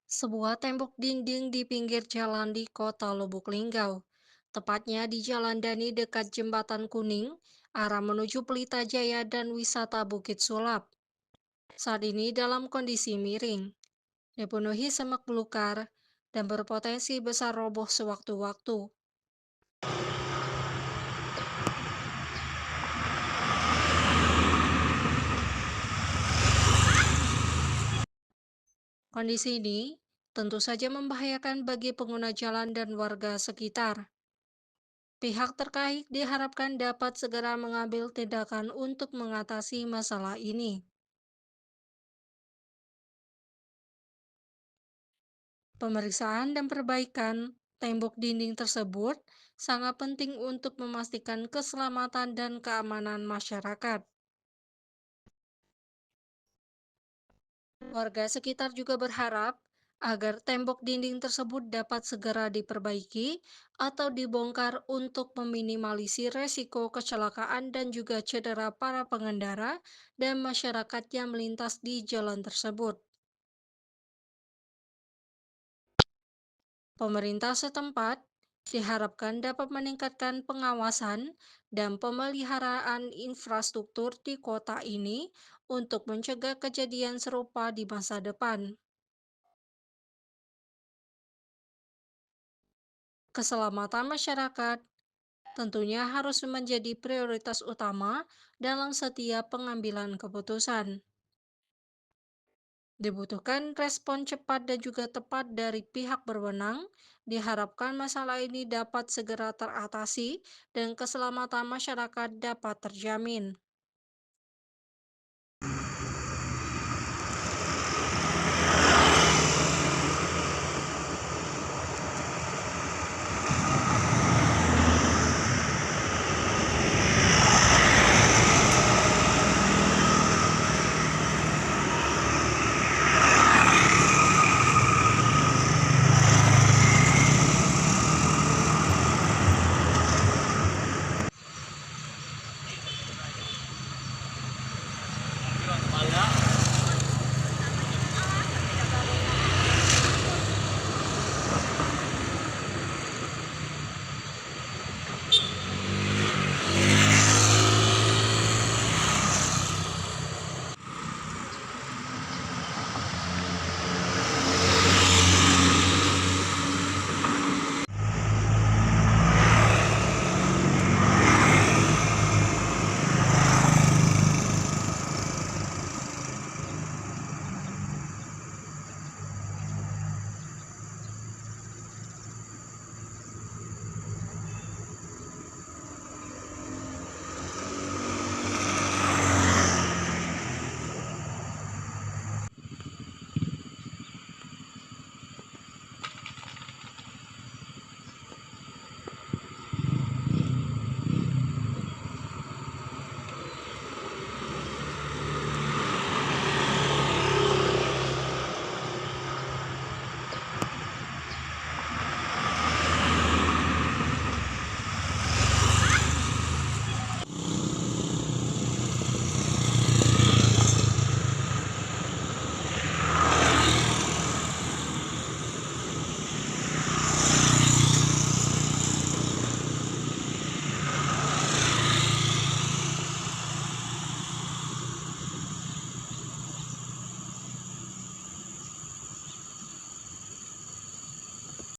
Sebuah tembok dinding di pinggir jalan di kota Lubuklinggau, tepatnya di Jalan Dani dekat Jembatan Kuning, arah menuju Pelita Jaya dan wisata Bukit Sulap. Saat ini dalam kondisi miring, dipenuhi semak belukar, dan berpotensi besar roboh sewaktu-waktu. Kondisi ini tentu saja membahayakan bagi pengguna jalan dan warga sekitar. Pihak terkait diharapkan dapat segera mengambil tindakan untuk mengatasi masalah ini. Pemeriksaan dan perbaikan tembok dinding tersebut sangat penting untuk memastikan keselamatan dan keamanan masyarakat. Warga sekitar juga berharap agar tembok dinding tersebut dapat segera diperbaiki atau dibongkar untuk meminimalisir resiko kecelakaan dan juga cedera para pengendara dan masyarakat yang melintas di jalan tersebut. Pemerintah setempat diharapkan dapat meningkatkan pengawasan dan pemeliharaan infrastruktur di kota ini untuk mencegah kejadian serupa di masa depan. Keselamatan masyarakat tentunya harus menjadi prioritas utama dalam setiap pengambilan keputusan. Dibutuhkan respon cepat dan juga tepat dari pihak berwenang. Diharapkan masalah ini dapat segera teratasi dan keselamatan masyarakat dapat terjamin.